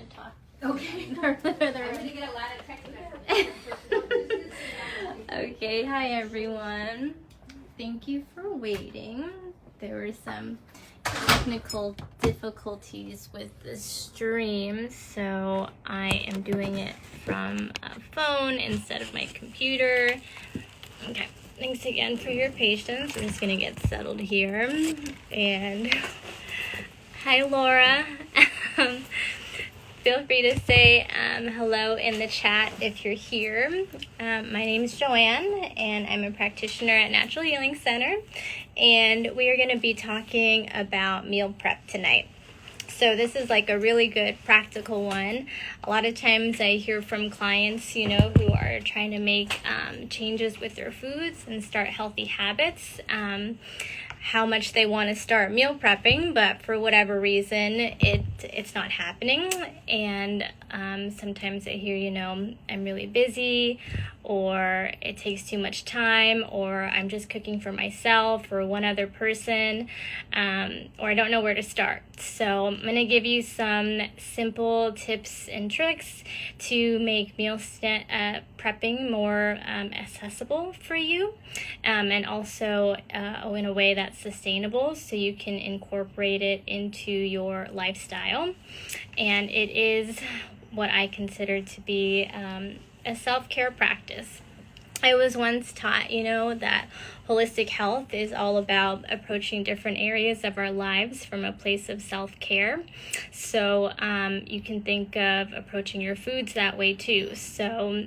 to talk. Okay. I'm gonna get a lot of text messages. Okay, hi everyone. Thank you for waiting. There were some technical difficulties with the stream, so I am doing it from a phone instead of my computer. Okay, thanks again for your patience. I'm just gonna get settled here. And hi Laura. Feel free to say hello in the chat if you're here. My name is Joann, and I'm a practitioner at Natural Healing Center, and we are going to be talking about meal prep tonight. So this is like a really good practical one. A lot of times I hear from clients, who are trying to make changes with their foods and start healthy habits. How much they want to start meal prepping, but for whatever reason, it's not happening. And sometimes I hear, I'm really busy, or it takes too much time, or I'm just cooking for myself or one other person, or I don't know where to start. So I'm going to give you some simple tips and tricks to make meal prepping more accessible for you, and also in a way that's sustainable, so you can incorporate it into your lifestyle. And it is what I consider to be a self-care practice. I was once taught, that holistic health is all about approaching different areas of our lives from a place of self-care. So you can think of approaching your foods that way too. So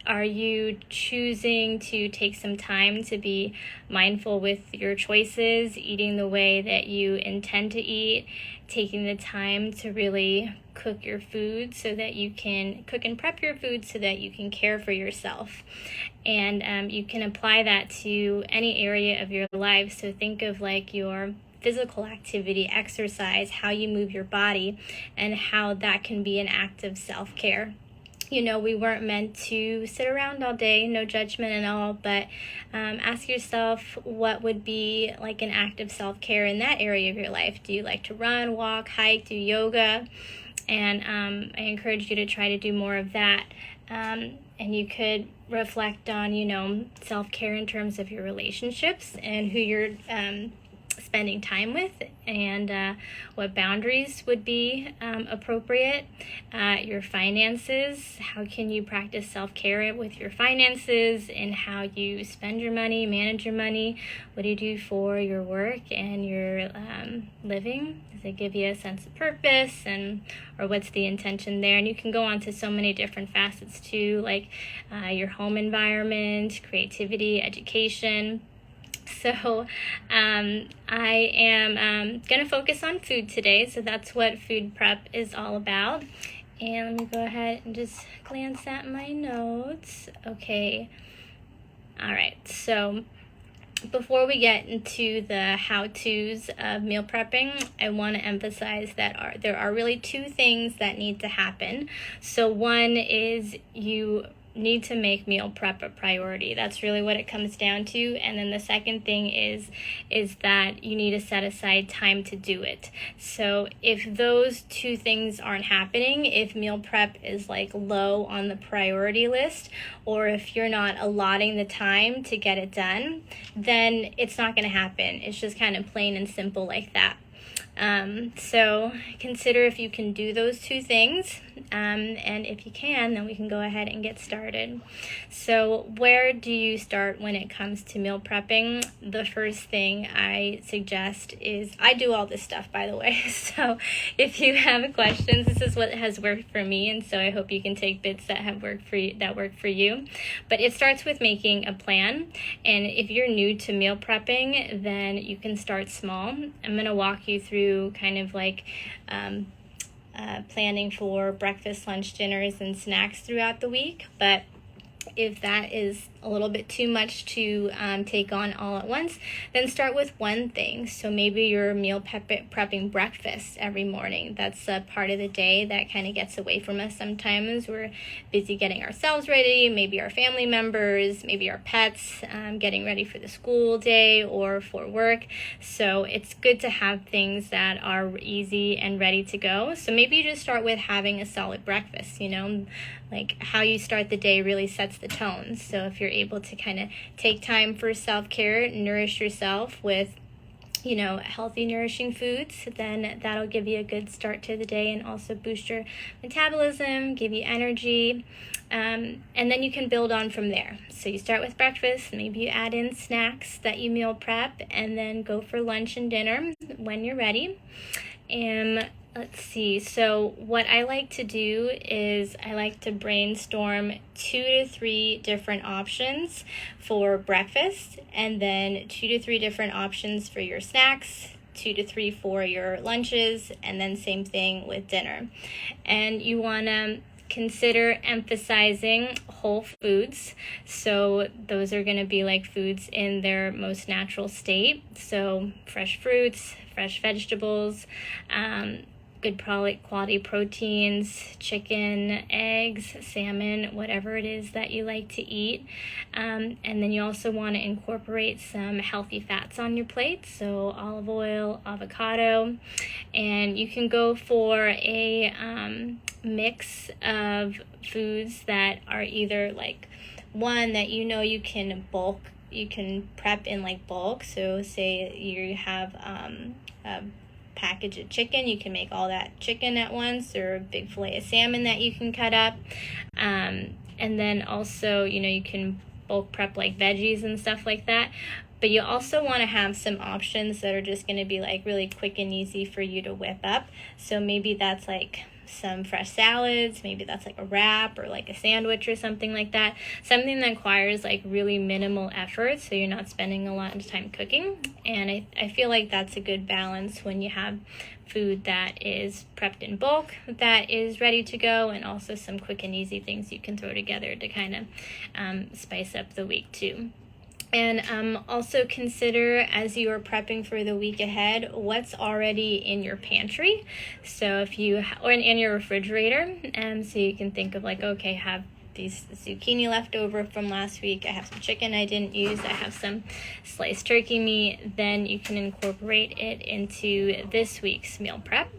are you choosing to take some time to be mindful with your choices, eating the way that you intend to eat, taking the time to really cook your food so that you can cook and prep your food so that you can care for yourself? And you can apply that to any area of your life. So think of like your physical activity, exercise, how you move your body, and how that can be an act of self-care. We weren't meant to sit around all day, no judgment and all, but ask yourself what would be like an act of self-care in that area of your life. Do you like to run, walk, hike, do yoga? And I encourage you to try to do more of that. And you could reflect on, self-care in terms of your relationships and who you're spending time with, and what boundaries would be appropriate. Your finances, how can you practice self-care with your finances and how you spend your money, manage your money? What do you do for your work and your living? Does it give you a sense of purpose, or what's the intention there? And you can go on to so many different facets too, like your home environment, creativity, education. So I am going to focus on food today, so that's what food prep is all about. And let me go ahead and just glance at my notes. Okay. All right. So before we get into the how-tos of meal prepping, I want to emphasize that there are really two things that need to happen. So one is you need to make meal prep a priority. That's really what it comes down to. And then the second thing is that you need to set aside time to do it. So if those two things aren't happening, if meal prep is like low on the priority list, or if you're not allotting the time to get it done, then it's not going to happen. It's just kind of plain and simple like that. So consider if you can do those two things, and if you can, then we can go ahead and get started. So where do you start when it comes to meal prepping? The first thing I suggest is, I do all this stuff, by the way, so if you have questions, this is what has worked for me, and so I hope you can take bits that have worked for you. But it starts with making a plan, and if you're new to meal prepping, then you can start small. I'm going to walk you through kind of like planning for breakfast, lunch, dinners, and snacks throughout the week. But if that is a little bit too much to take on all at once, then start with one thing. So maybe you're meal prepping breakfast every morning. That's a part of the day that kind of gets away from us sometimes. We're busy getting ourselves ready, maybe our family members, maybe our pets, getting ready for the school day or for work. So it's good to have things that are easy and ready to go. So maybe you just start with having a solid breakfast, like how you start the day really sets the tone. So if you're able to kind of take time for self-care, nourish yourself with healthy, nourishing foods, then that'll give you a good start to the day and also boost your metabolism, give you energy, and then you can build on from there. So you start with breakfast, maybe you add in snacks that you meal prep, and then go for lunch and dinner when you're ready. And let's see, so what I like to do is I like to brainstorm 2 to 3 different options for breakfast, and then 2 to 3 different options for your snacks, 2 to 3 for your lunches, and then same thing with dinner. And you want to consider emphasizing whole foods. So those are going to be like foods in their most natural state. So fresh fruits, fresh vegetables, good quality proteins, chicken, eggs, salmon, whatever it is that you like to eat. And then you also want to incorporate some healthy fats on your plate, so olive oil, avocado, and you can go for a mix of foods that are either like one that you can prep in like bulk. So say you have a package of chicken, you can make all that chicken at once, or a big fillet of salmon that you can cut up, and then also you can bulk prep like veggies and stuff like that. But you also want to have some options that are just going to be like really quick and easy for you to whip up. So maybe that's like some fresh salads, maybe that's like a wrap or like a sandwich or something like that. Something that requires like really minimal effort, so you're not spending a lot of time cooking. And I feel like that's a good balance when you have food that is prepped in bulk, that is ready to go, and also some quick and easy things you can throw together to kind of spice up the week too. And also consider, as you are prepping for the week ahead, what's already in your pantry. So if you or in your refrigerator, so you can think of like, okay, I have these zucchini left over from last week, I have some chicken I didn't use, I have some sliced turkey meat, then you can incorporate it into this week's meal prep.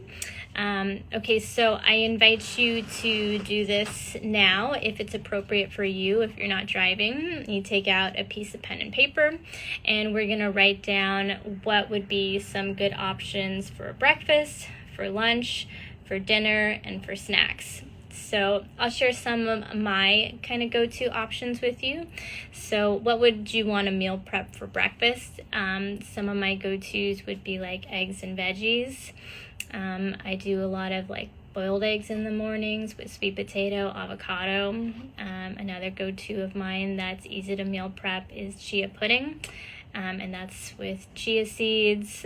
Okay, so I invite you to do this now if it's appropriate for you. If you're not driving, you take out a piece of pen and paper, and we're going to write down what would be some good options for breakfast, for lunch, for dinner, and for snacks. So I'll share some of my kind of go-to options with you. So what would you want to meal prep for breakfast? Some of my go-tos would be like eggs and veggies. I do a lot of like boiled eggs in the mornings with sweet potato, avocado. Another go-to of mine that's easy to meal prep is chia pudding. And that's with chia seeds,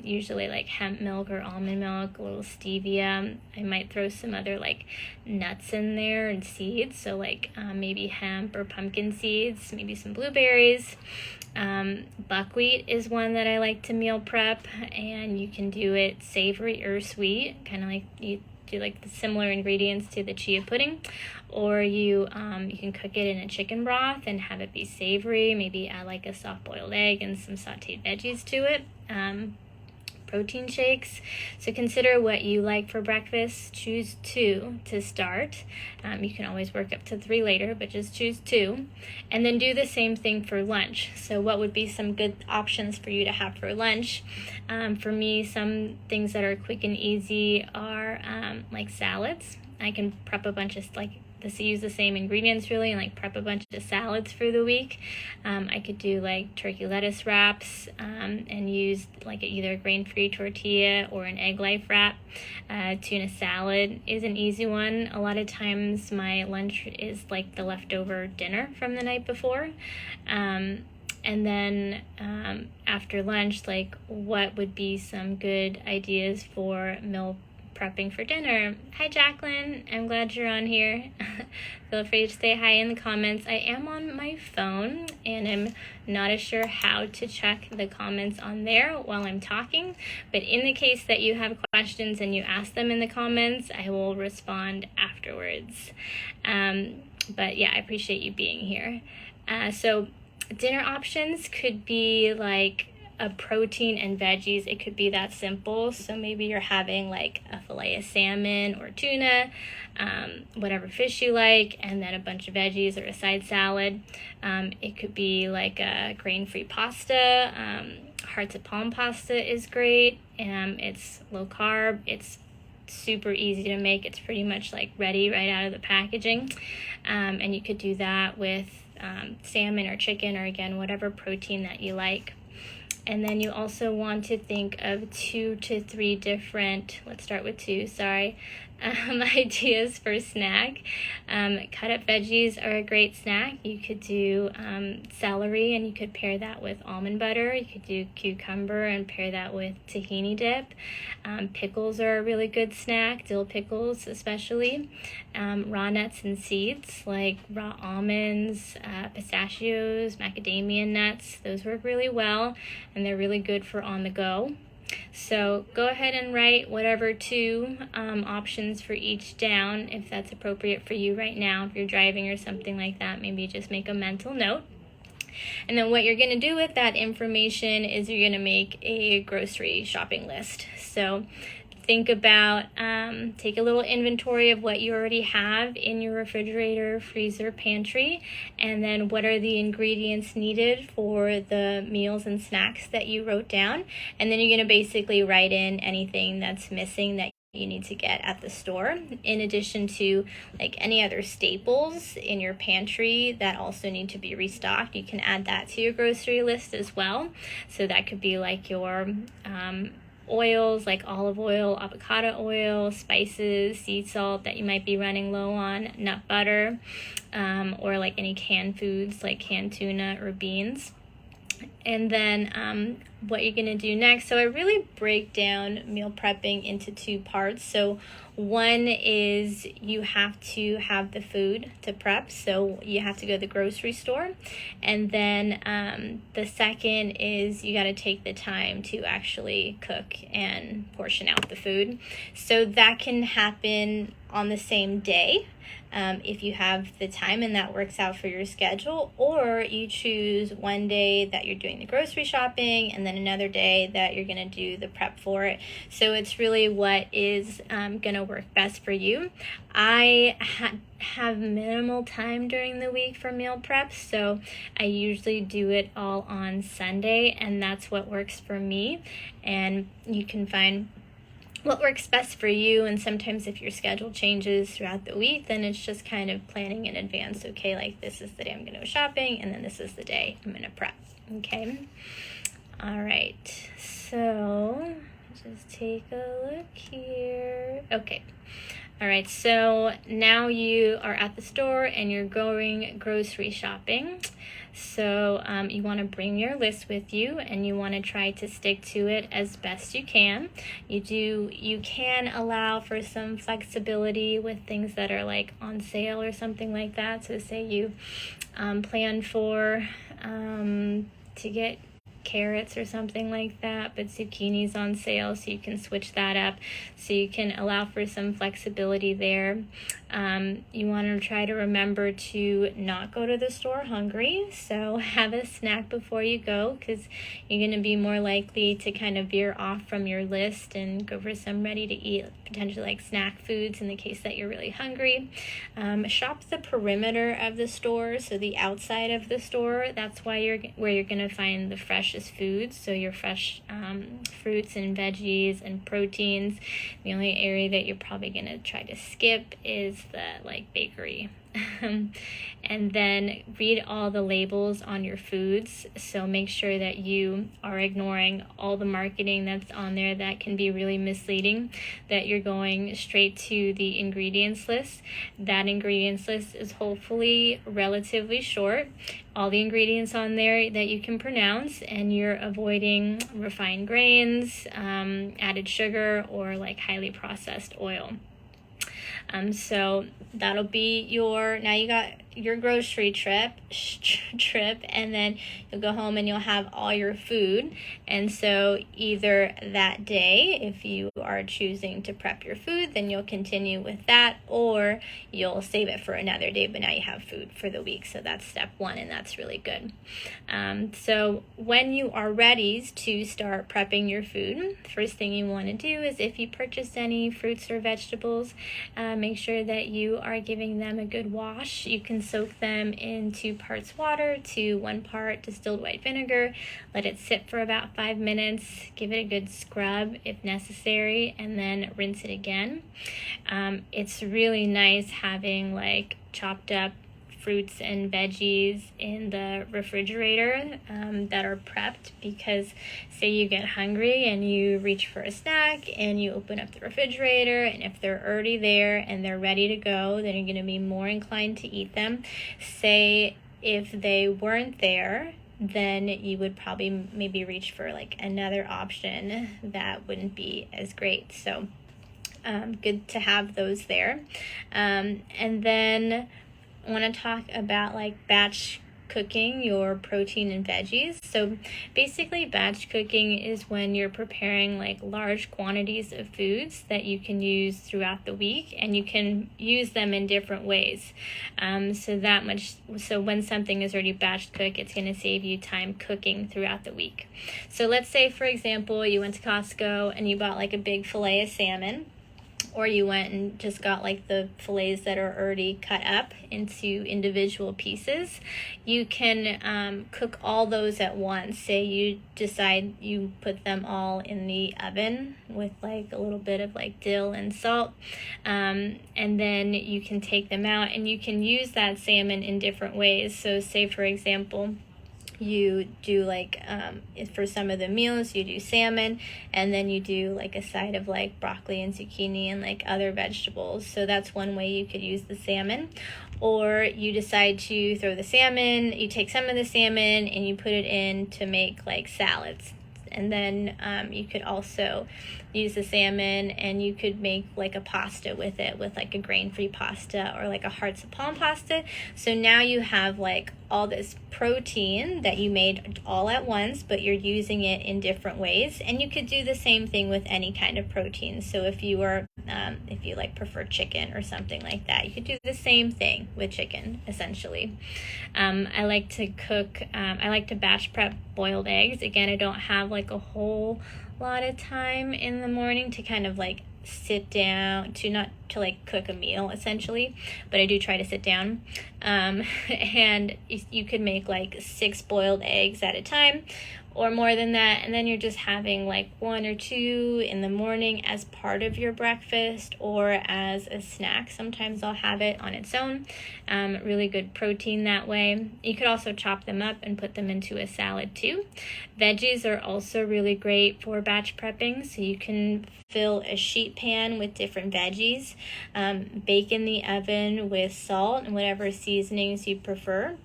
usually like hemp milk or almond milk, a little stevia. I might throw some other like nuts in there and seeds, so like maybe hemp or pumpkin seeds, maybe some blueberries. Buckwheat is one that I like to meal prep, and you can do it savory or sweet, kind of like you do like the similar ingredients to the chia pudding, or you can cook it in a chicken broth and have it be savory, maybe add like a soft boiled egg and some sauteed veggies to it. Protein shakes. So consider what you like for breakfast. Choose 2 to start. You can always work up to 3 later, but just choose 2. And then do the same thing for lunch. So what would be some good options for you to have for lunch? For me, some things that are quick and easy are like salads. I can prep a bunch of use the same ingredients really, and like prep a bunch of salads for the week. I could do like turkey lettuce wraps, and use like either a grain-free tortilla or an egg life wrap. Tuna salad is an easy one. A lot of times my lunch is like the leftover dinner from the night before. And then after lunch, like what would be some good ideas for meal prepping for dinner. Hi, Jacqueline. I'm glad you're on here. Feel free to say hi in the comments. I am on my phone, and I'm not as sure how to check the comments on there while I'm talking, but in the case that you have questions and you ask them in the comments, I will respond afterwards. But yeah, I appreciate you being here. So dinner options could be like a protein and veggies. It could be that simple. So maybe you're having like a fillet of salmon or tuna, whatever fish you like, and then a bunch of veggies or a side salad. It could be like a grain-free pasta. Hearts of palm pasta is great. It's low carb. It's super easy to make. It's pretty much like ready right out of the packaging. And you could do that with salmon or chicken, or again, whatever protein that you like. And then you also want to think of 2 to 3 different, let's start with 2, sorry, ideas for snack. Cut up veggies are a great snack. You could do celery, and you could pair that with almond butter. You could do cucumber and pair that with tahini dip. Pickles are a really good snack, dill pickles especially. Raw nuts and seeds like raw almonds, pistachios, macadamia nuts, those work really well, and they're really good for on the go. So go ahead and write whatever 2 options for each down if that's appropriate for you right now. If you're driving or something like that, maybe just make a mental note. And then what you're going to do with that information is you're going to make a grocery shopping list. So think about, take a little inventory of what you already have in your refrigerator, freezer, pantry, and then what are the ingredients needed for the meals and snacks that you wrote down. And then you're going to basically write in anything that's missing that you need to get at the store, in addition to like any other staples in your pantry that also need to be restocked. You can add that to your grocery list as well. So that could be like your oils like olive oil, avocado oil, spices, sea salt that you might be running low on, nut butter, or like any canned foods like canned tuna or beans. And then what you're going to do next. So I really break down meal prepping into 2 parts. So one is you have to have the food to prep. So you have to go to the grocery store. And then the second is you got to take the time to actually cook and portion out the food. So that can happen on the same day. If you have the time and that works out for your schedule, or you choose one day that you're doing the grocery shopping and then another day that you're going to do the prep for it. So it's really what is going to work best for you. I have minimal time during the week for meal prep, so I usually do it all on Sunday, and that's what works for me. And you can find what works best for you, and sometimes if your schedule changes throughout the week, then it's just kind of planning in advance. Okay, like this is the day I'm going to go shopping, and then this is the day I'm going to prep. Okay, all right, so just take a look here. Okay, all right, so now you are at the store and you're going grocery shopping. So you want to bring your list with you, and you want to try to stick to it as best you can. You can allow for some flexibility with things that are like on sale or something like that. So say you plan for to get carrots or something like that, but zucchini's on sale, so you can switch that up. So you can allow for some flexibility there. You want to try to remember to not go to the store hungry, so have a snack before you go, because you're going to be more likely to kind of veer off from your list and go for some ready to eat, potentially like snack foods in the case that you're really hungry. Shop the perimeter of the store, so the outside of the store. That's where you're going to find the freshest foods, so your fresh fruits and veggies and proteins. The only area that you're probably going to try to skip is the like bakery And then read all the labels on your foods. So make sure that you are ignoring all the marketing that's on there that can be really misleading, that you're going straight to the ingredients list. That ingredients list is hopefully relatively short. All the ingredients on there that you can pronounce, and you're avoiding refined grains, added sugar, or like highly processed oil. So that'll be now you got your grocery trip, and then you'll go home and you'll have all your food. And so either that day, if you are choosing to prep your food, then you'll continue with that, or you'll save it for another day, but now you have food for the week. So that's step one, and that's really good. So when you are ready to start prepping your food, first thing you want to do is, if you purchase any fruits or vegetables, make sure that you are giving them a good wash. You can soak them in 2 parts water to 1 part distilled white vinegar. Let it sit for about 5 minutes. Give it a good scrub if necessary, and then rinse it again. It's really nice having like chopped up fruits and veggies in the refrigerator that are prepped, because say you get hungry and you reach for a snack and you open up the refrigerator, and if they're already there and they're ready to go, then you're going to be more inclined to eat them. Say if they weren't there, then you would probably maybe reach for like another option that wouldn't be as great. So good to have those there. And then I want to talk about like batch cooking your protein and veggies. So basically, batch cooking is when you're preparing like large quantities of foods that you can use throughout the week, and you can use them in different ways. So when something is already batch cooked, it's going to save you time cooking throughout the week. So let's say, for example, you went to Costco and you bought like a big fillet of salmon, or you went and just got like the fillets that are already cut up into individual pieces. You can cook all those at once. Say you decide you put them all in the oven with like a little bit of like dill and salt, and then you can take them out, and you can use that salmon in different ways. So say, for example, you do like for some of the meals you do salmon, and then you do like a side of like broccoli and zucchini and like other vegetables. So that's one way you could use the salmon. Or you decide to throw the salmon, you take some of the salmon and you put it in to make like salads. And then you could also use the salmon and you could make like a pasta with it, with like a grain-free pasta or like a hearts of palm pasta. So now you have like all this protein that you made all at once, but you're using it in different ways. And you could do the same thing with any kind of protein. So if you like prefer chicken or something like that, you could do the same thing with chicken, essentially. I like to batch prep boiled eggs. Again, I don't have like a whole lot of time in the morning to kind of like sit down to like cook a meal essentially, but I do try to sit down, and you could make like 6 boiled eggs at a time or more than that, and then you're just having like 1 or 2 in the morning as part of your breakfast or as a snack. Sometimes I'll have it on its own. Really good protein that way. You could also chop them up and put them into a salad too. Veggies are also really great for batch prepping, so you can fill a sheet pan with different veggies, bake in the oven with salt and whatever seasonings you prefer.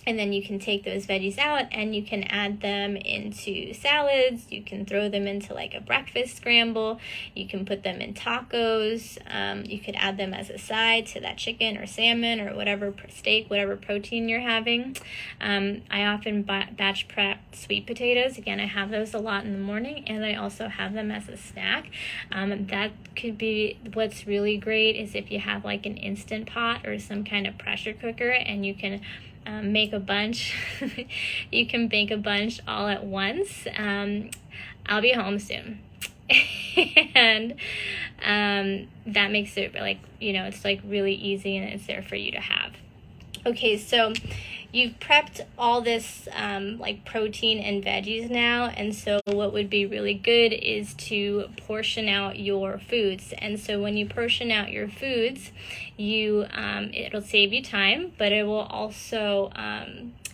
And then you can take those veggies out and you can add them into salads. You can throw them into like a breakfast scramble. You can put them in tacos. You could add them as a side to that chicken or salmon or whatever steak, whatever protein you're having. I often batch prep sweet potatoes. Again, I have those a lot in the morning, and I also have them as a snack. That could be what's really great is if you have like an Instant Pot or some kind of pressure cooker, and you can make a bunch. You can bake a bunch all at once. I'll be home soon. And that makes it like, it's like really easy, and it's there for you to have. Okay, so you've prepped all this like protein and veggies now, and so what would be really good is to portion out your foods. And so when you portion out your foods, you it'll save you time, but it will also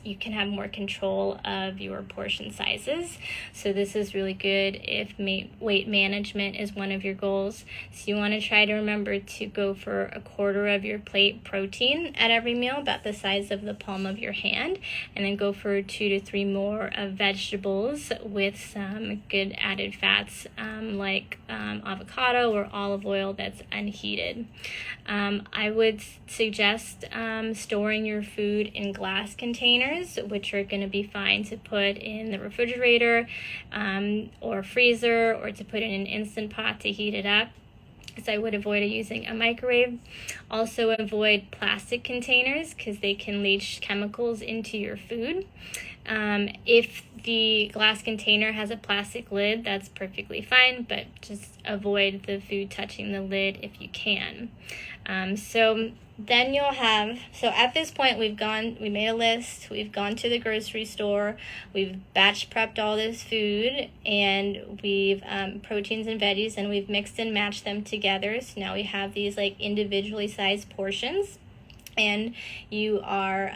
you can have more control of your portion sizes. So this is really good if weight management is one of your goals. So you want to try to remember to go for a quarter of your plate protein at every meal, about the size of the palm of your hand, and then go for 2 to 3 more of vegetables with some good added fats like avocado or olive oil that's unheated. I would suggest storing your food in glass containers, which are going to be fine to put in the refrigerator or freezer, or to put in an Instant Pot to heat it up. So I would avoid using a microwave. Also avoid plastic containers because they can leach chemicals into your food. If the glass container has a plastic lid, that's perfectly fine, but just avoid the food touching the lid if you can. So then you'll have, so at this point we made a list, we've gone to the grocery store, we've batch prepped all this food, and we've proteins and veggies, and we've mixed and matched them together. So now we have these like individually sized portions, and you are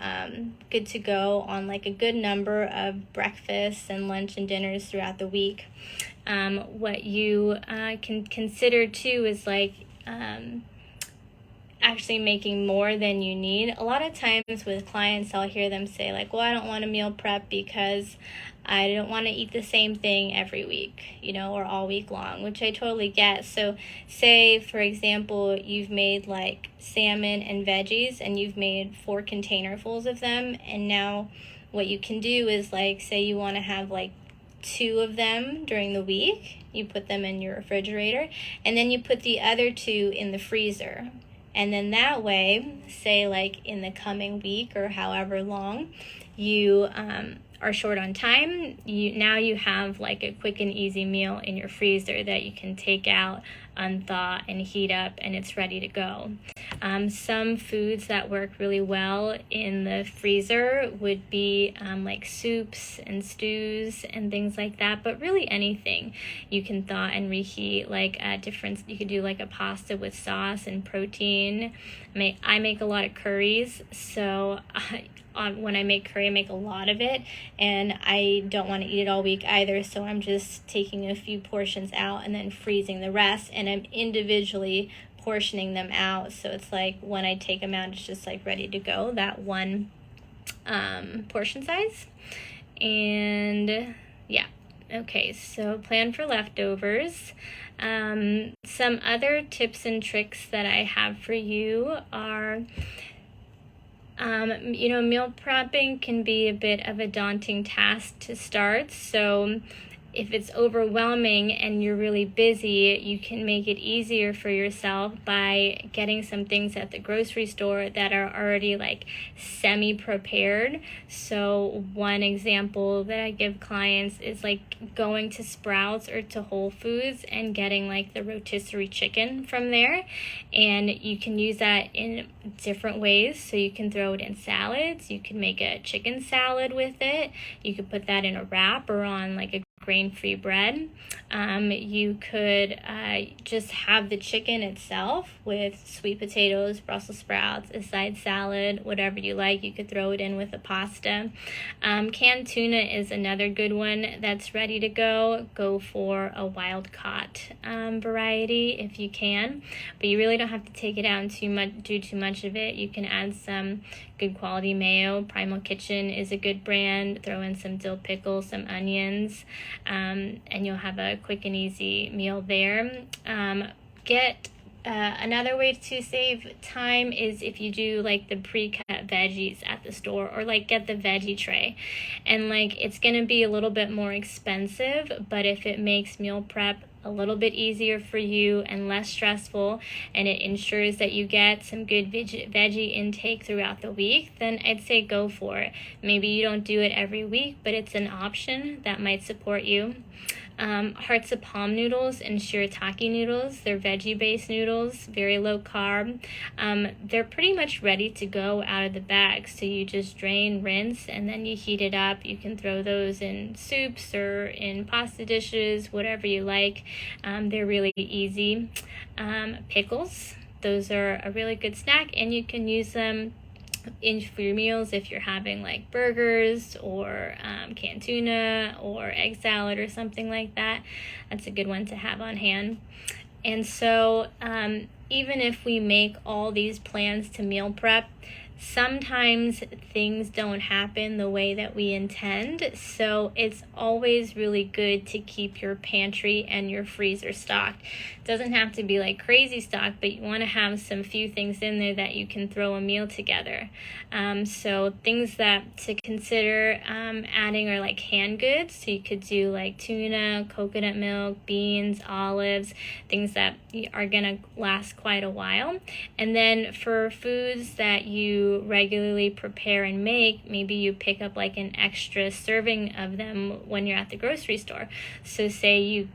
good to go on like a good number of breakfasts and lunch and dinners throughout the week. What you can consider too is like actually making more than you need. A lot of times with clients, I'll hear them say like, well, I don't want to meal prep because I don't want to eat the same thing every week, or all week long, which I totally get. So say, for example, you've made like salmon and veggies, and you've made 4 containerfuls of them, and now what you can do is like, say you want to have like 2 of them during the week, you put them in your refrigerator, and then you put the other 2 in the freezer. And then that way, say like in the coming week or however long you are short on time, you have like a quick and easy meal in your freezer that you can take out, unthaw, and heat up, and it's ready to go. Some foods that work really well in the freezer would be like soups and stews and things like that, but really anything you can thaw and reheat. Like you could do like a pasta with sauce and protein. I make a lot of curries, so when I make curry, I make a lot of it, and I don't want to eat it all week either, so I'm just taking a few portions out and then freezing the rest, and I'm individually portioning them out, so it's like when I take them out, it's just like ready to go, that one portion size. And yeah, okay, so plan for leftovers. Some other tips and tricks that I have for you are meal prepping can be a bit of a daunting task to start. So if it's overwhelming and you're really busy, you can make it easier for yourself by getting some things at the grocery store that are already like semi-prepared. So one example that I give clients is like going to Sprouts or to Whole Foods and getting like the rotisserie chicken from there. And you can use that in different ways. So you can throw it in salads. You can make a chicken salad with it. You could put that in a wrap or on like a grain-free bread. You could just have the chicken itself with sweet potatoes, Brussels sprouts, a side salad, whatever you like. You could throw it in with a pasta. Canned tuna is another good one that's ready to go. Go for a wild-caught variety if you can, but you really don't have to take it out and do too much of it. You can add some good quality mayo. Primal Kitchen is a good brand. Throw in some dill pickles, some onions, and you'll have a quick and easy meal there. Another way to save time is if you do like the pre-cut veggies at the store, or like get the veggie tray, and like it's gonna be a little bit more expensive, but if it makes meal prep a little bit easier for you and less stressful, and it ensures that you get some good veggie intake throughout the week, then I'd say go for it. Maybe you don't do it every week, but it's an option that might support you. Hearts of Palm noodles and shirataki noodles. They're veggie-based noodles, very low carb. They're pretty much ready to go out of the bag. So you just drain, rinse, and then you heat it up. You can throw those in soups or in pasta dishes, whatever you like. They're really easy. Pickles. Those are a really good snack, and you can use them for your meals if you're having like burgers or canned tuna or egg salad or something like that. That's a good one to have on hand. And so even if we make all these plans to meal prep, sometimes things don't happen the way that we intend. So it's always really good to keep your pantry and your freezer stocked. It doesn't have to be like crazy stock, but you want to have some few things in there that you can throw a meal together. So things that to consider adding are like canned goods. So you could do like tuna, coconut milk, beans, olives, things that are gonna last quite a while. And then for foods that you regularly prepare and make, maybe you pick up like an extra serving of them when you're at the grocery store. So say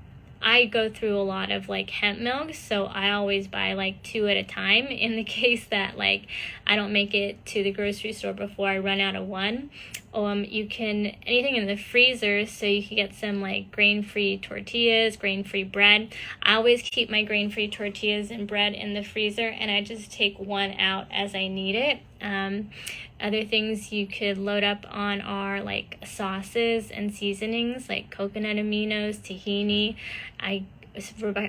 I go through a lot of like hemp milk, so I always buy like 2 at a time in the case that like I don't make it to the grocery store before I run out of one. You can, anything in the freezer, so you can get some like grain-free tortillas, grain-free bread. I always keep my grain-free tortillas and bread in the freezer, and I just take one out as I need it. Other things you could load up on are like sauces and seasonings, like coconut aminos, tahini. I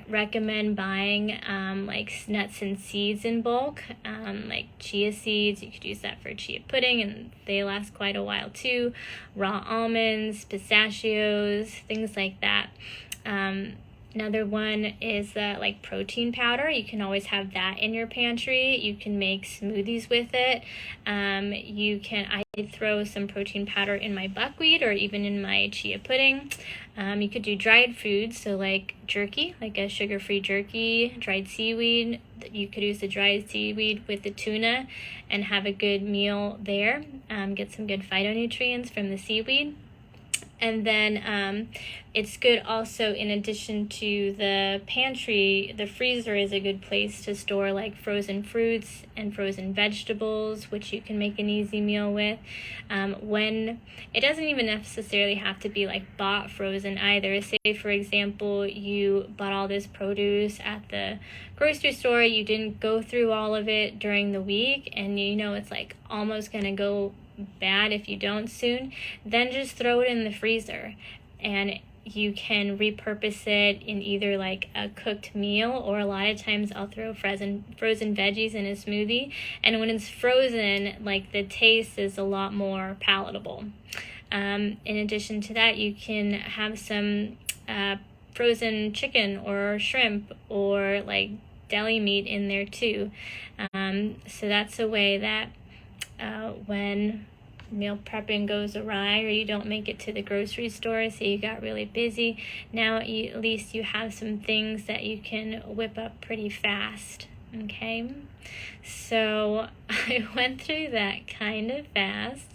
recommend buying like nuts and seeds in bulk, like chia seeds. You could use that for chia pudding and they last quite a while too. Raw almonds, pistachios, things like that. Another one is like protein powder. You can always have that in your pantry. You can make smoothies with it. I throw some protein powder in my buckwheat or even in my chia pudding. You could do dried foods, so like jerky, like a sugar-free jerky, dried seaweed. You could use the dried seaweed with the tuna and have a good meal there. Get some good phytonutrients from the seaweed. And then it's good also, in addition to the pantry, the freezer is a good place to store like frozen fruits and frozen vegetables, which you can make an easy meal with. When it doesn't even necessarily have to be like bought frozen either. Say, for example, you bought all this produce at the grocery store, you didn't go through all of it during the week, and you know it's like almost gonna go bad if you don't soon, then just throw it in the freezer and you can repurpose it in either like a cooked meal, or a lot of times I'll throw frozen veggies in a smoothie, and when it's frozen, like the taste is a lot more palatable. In addition to that, you can have some frozen chicken or shrimp or like deli meat in there too. So that's a way that when meal prepping goes awry or you don't make it to the grocery store, so you got really busy, now at least you have some things that you can whip up pretty fast. Okay, so I went through that kind of fast,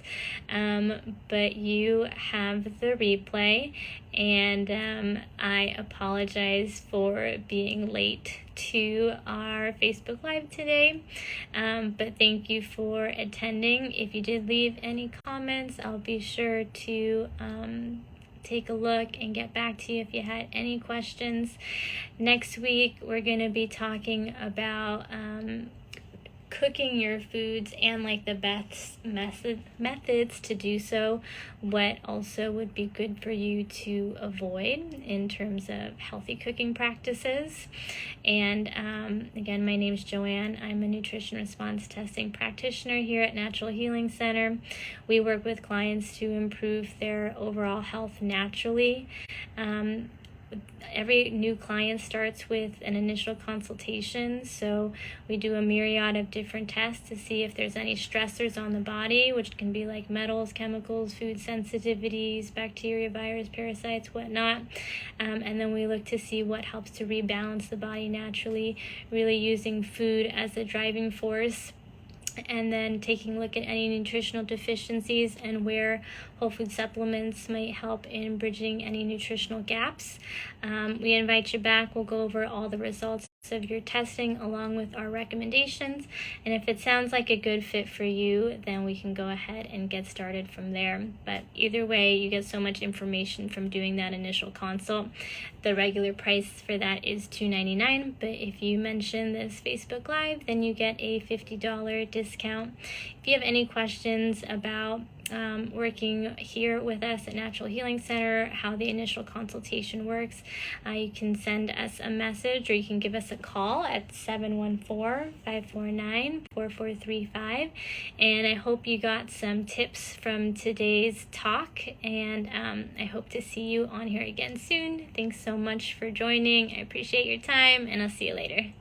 but you have the replay, and I apologize for being late to our Facebook Live today, but thank you for attending. If you did leave any comments, I'll be sure to take a look and get back to you if you had any questions. Next week, we're going to be talking about cooking your foods and like the best methods to do so, what also would be good for you to avoid in terms of healthy cooking practices. And again, my name is Joann. I'm a nutrition response testing practitioner here at Natural Healing Center. We work with clients to improve their overall health naturally. Every new client starts with an initial consultation, so we do a myriad of different tests to see if there's any stressors on the body, which can be like metals, chemicals, food sensitivities, bacteria, virus, parasites, whatnot. And then we look to see what helps to rebalance the body naturally, really using food as a driving force. and then taking a look at any nutritional deficiencies and where whole food supplements might help in bridging any nutritional gaps. We invite you back. We'll go over all the results of your testing along with our recommendations, and if it sounds like a good fit for you, then we can go ahead and get started from there. But either way, you get so much information from doing that initial consult. The regular price for that is $2.99, but if you mention this Facebook Live, then you get a $50 discount. If you have any questions about working here with us at Natural Healing Center, how the initial consultation works, you can send us a message or you can give us a call at 714-549-4435. And I hope you got some tips from today's talk, and I hope to see you on here again soon. Thanks so much for joining. I appreciate your time, and I'll see you later.